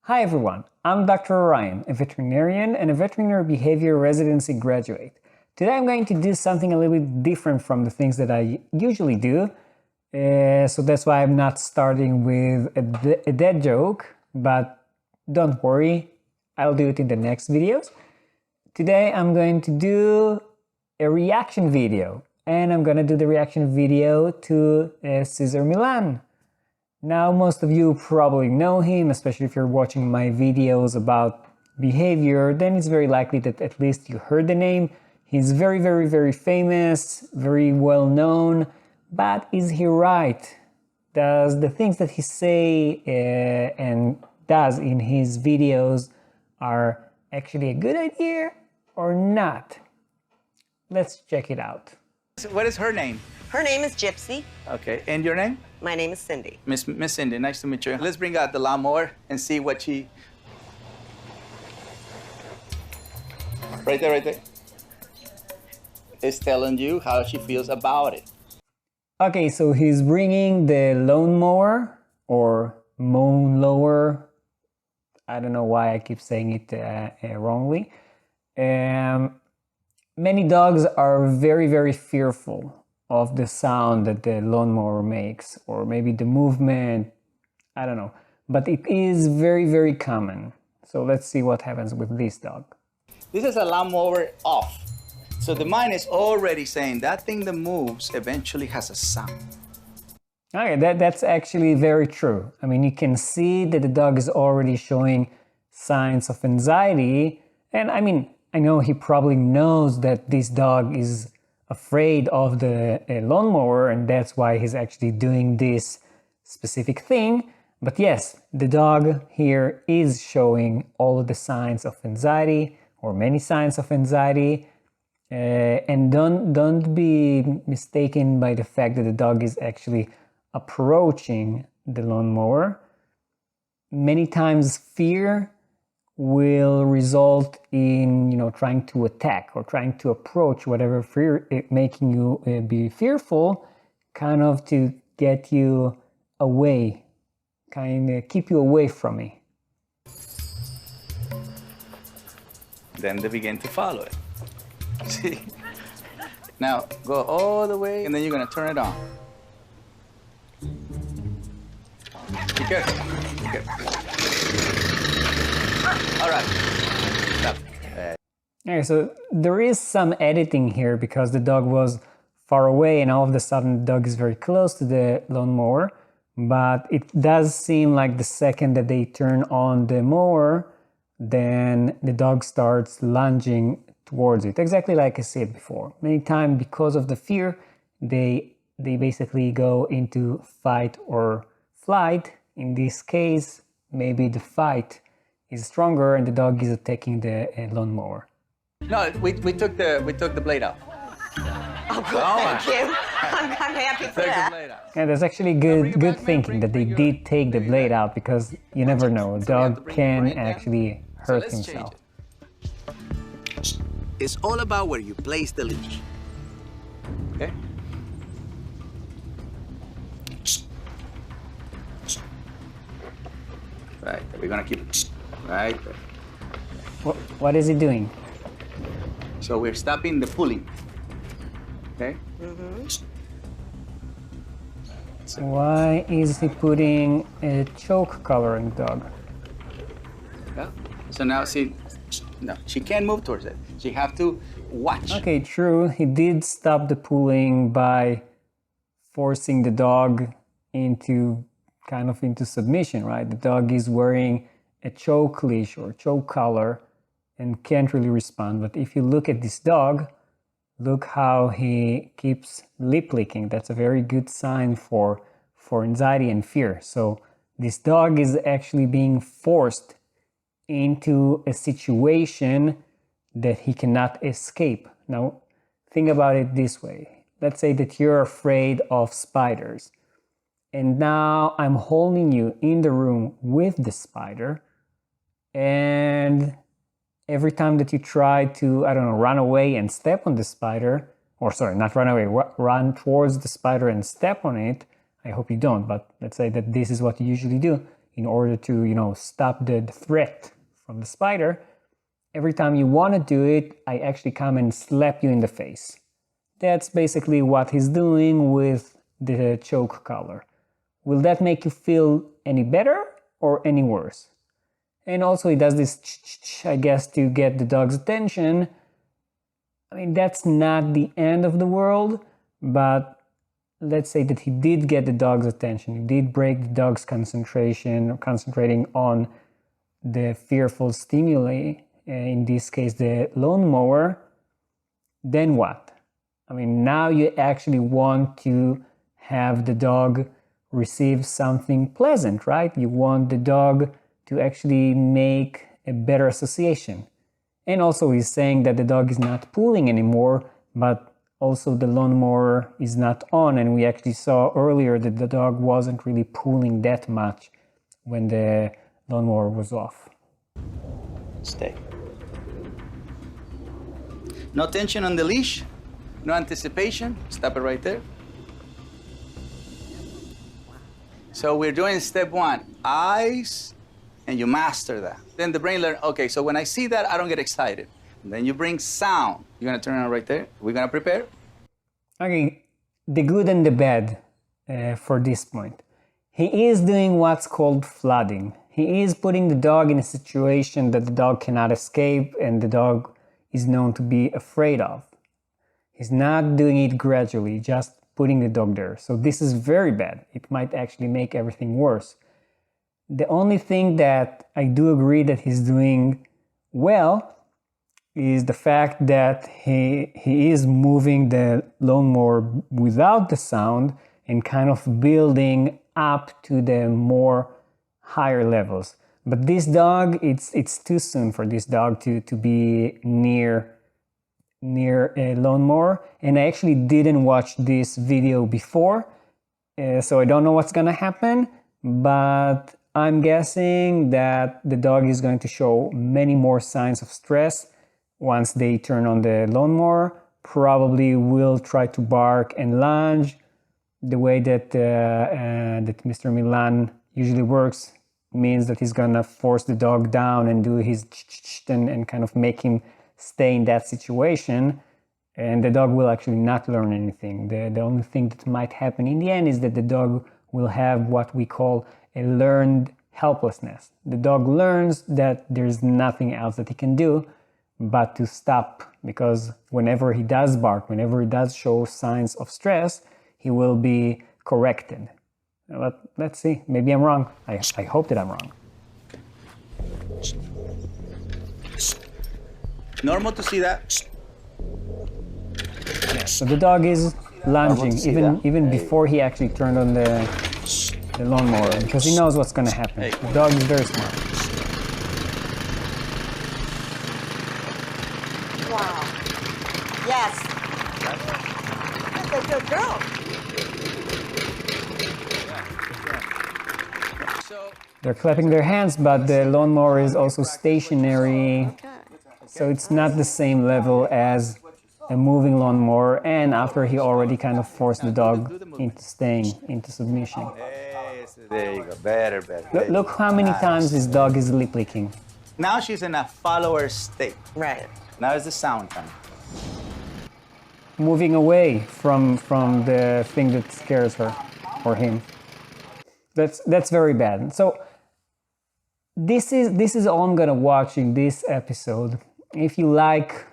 Hi everyone, I'm Dr. Orion, a veterinarian and a veterinary behavior residency graduate. Today I'm going to do something a little bit different from the things that I usually do. So that's why I'm not starting with a dead joke, but don't worry, I'll do it in the next videos. Today I'm going to do a reaction video, and I'm going to do the reaction video to Cesar Millan. Now, most of you probably know him, especially if you're watching my videos about behavior, then it's very likely that at least you heard the name. He's very famous, very well known, but is he right? Does the things that he say and does in his videos are actually a good idea or not? Let's check it out. What is her name? Her name is Gypsy. Okay, and your name? My name is Cindy. Miss Cindy, nice to meet you. Let's bring out the lawnmower and see what she... Right there. Is telling you how she feels about it. Okay, so he's bringing the lawnmower or mown lower. I don't know why I keep saying it wrongly. Many dogs are very fearful of the sound that the lawnmower makes, or maybe the movement, I don't know. But it is very common. So let's see what happens with this dog. This is a lawnmower off. So the mind is already saying that thing that moves eventually has a sound. Okay, that's actually very true. I mean, you can see that the dog is already showing signs of anxiety. And I mean, I know he probably knows that this dog is afraid of the lawnmower, and that's why he's actually doing this specific thing. But yes, the dog here is showing all of the signs of anxiety, or many signs of anxiety. And don't be mistaken by the fact that the dog is actually approaching the lawnmower. Many times fear will result in, trying to attack or trying to approach whatever fear making you be fearful, kind of to get you away, kind of keep you away from me. Then they begin to follow it. See? Now go all the way, and then you're gonna turn it on. Be careful. Be careful. All right. Stop. Okay, so there is some editing here because the dog was far away and all of a sudden the dog is very close to the lawnmower. But it does seem like the second that they turn on the mower, then the dog starts lunging towards it, exactly like I said before. Many times, because of the fear, they basically go into fight or flight. In this case, maybe the fight is stronger and the dog is attacking the lawnmower. No, we took the blade out. Oh, good, thank you. I'm happy for that. Yeah, that's actually good thinking that they did take the blade out, because you never know, a dog can actually hurt himself. It's all about where you place the leash. Okay. Right, we're gonna keep it right there. What is he doing? So we're stopping the pulling. Okay? So why is he putting a choke collar in the dog? Yeah. So now see, no, she can't move towards it. She have to watch. Okay, true. He did stop the pulling by forcing the dog into submission, right? The dog is wearing a choke leash or choke collar and can't really respond. But if you look at this dog, look how he keeps lip licking. That's a very good sign for anxiety and fear. So this dog is actually being forced into a situation that he cannot escape. Now, think about it this way. Let's say that you're afraid of spiders, and now I'm holding you in the room with the spider, and every time that you try to, I don't know, run away and step on the spider, or sorry, not run away, run towards the spider and step on it, I hope you don't, but let's say that this is what you usually do. in order to, stop the threat from the spider, every time you want to do it, I actually come and slap you in the face. That's basically what he's doing with the choke collar. Will that make you feel any better or any worse? And also he does this I guess to get the dog's attention. I mean, that's not the end of the world, but let's say that he did get the dog's attention. He did break the dog's concentration, or concentrating on the fearful stimuli, in this case the lawnmower. Then what? I mean, now you actually want to have the dog receive something pleasant, right? You want the dog to actually make a better association. And also he's saying that the dog is not pulling anymore, but also the lawnmower is not on, and we actually saw earlier that the dog wasn't really pulling that much when the lawnmower was off. Stay. No tension on the leash, no anticipation. Stop it right there. So we're doing step one, eyes, and you master that. Then the brain learns, okay, so when I see that, I don't get excited. And then you bring sound. You're gonna turn it on right there. We're gonna prepare. Okay, the good and the bad for this point. He is doing what's called flooding. He is putting the dog in a situation that the dog cannot escape and the dog is known to be afraid of. He's not doing it gradually, just putting the dog there. So this is very bad. It might actually make everything worse. The only thing that I do agree that he's doing well is the fact that he is moving the lawnmower without the sound and kind of building up to the more higher levels. But this dog, it's too soon for this dog to be near a lawnmower. And I actually didn't watch this video before, so I don't know what's gonna happen, but I'm guessing that the dog is going to show many more signs of stress once they turn on the lawnmower. Probably will try to bark and lunge. The way that Mr. Millan usually works means that he's gonna force the dog down and do his and kind of make him stay in that situation, and the dog will actually not learn anything. The only thing that might happen in the end is that the dog will have what we call a learned helplessness. The dog learns that there's nothing else that he can do but to stop, because whenever he does bark, whenever he does show signs of stress, he will be corrected. But let's see, maybe I'm wrong. I hope that I'm wrong. Normal to see that. Yeah, so the dog is lunging even before he actually turned on the lawnmower, because he knows what's going to happen. The dog is very smart. Wow. Yes. That's a good girl. They're clapping their hands, but the lawnmower is also stationary, so it's not the same level as a moving lawnmower, and after he already kind of forced the dog into staying, into submission. There you go, better. Look how many times this dog is lip licking. Now she's in a follower state. Right. Now it's the sound time. Moving away from the thing that scares her or him. That's very bad. So this is all I'm gonna watch in this episode. If you like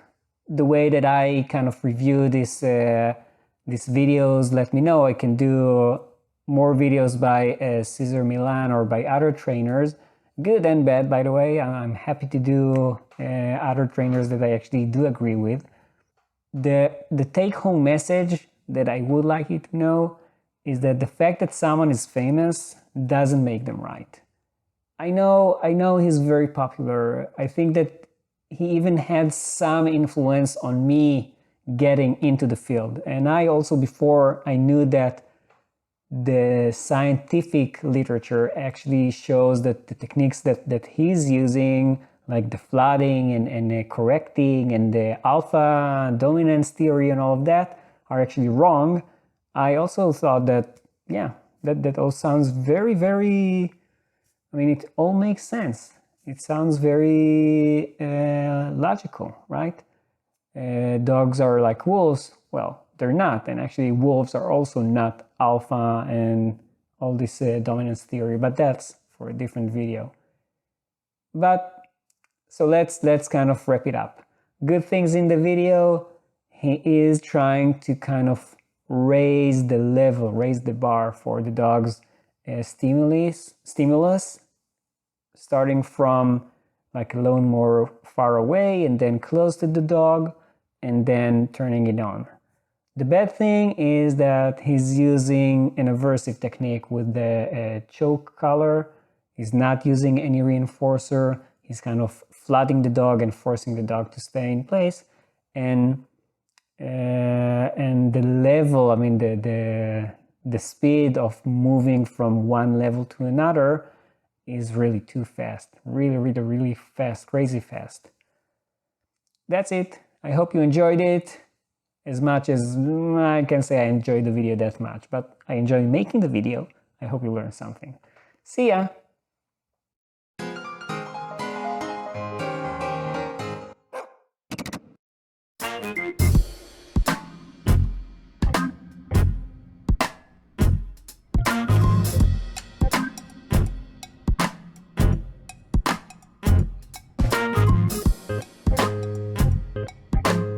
the way that I kind of review these videos, let me know. I can do more videos by Cesar Millan or by other trainers, good and bad, by the way. I'm happy to do other trainers that I actually do agree with. The take-home message that I would like you to know is that the fact that someone is famous doesn't make them right. I know he's very popular. I think that he even had some influence on me getting into the field. And I also, before, I knew that the scientific literature actually shows that the techniques that he's using, like the flooding and correcting and the alpha dominance theory and all of that, are actually wrong. I also thought that, yeah, that all sounds very, very I mean, it all makes sense. It sounds very logical, right? Dogs are like wolves. Well, they're not. And actually, wolves are also not alpha and all this dominance theory, but that's for a different video. But so let's kind of wrap it up. Good things in the video. He is trying to kind of raise the level, raise the bar for the dog's stimulus, starting from like a lone more far away and then close to the dog and then turning it on. The bad thing is that he's using an aversive technique with the choke collar. He's not using any reinforcer. He's kind of flooding the dog and forcing the dog to stay in place. And the level, I mean, the speed of moving from one level to another is really too fast. Really fast, crazy fast. That's it. I hope you enjoyed it as much as I can say I enjoyed the video that much, but I enjoy making the video. I hope you learned something. See ya!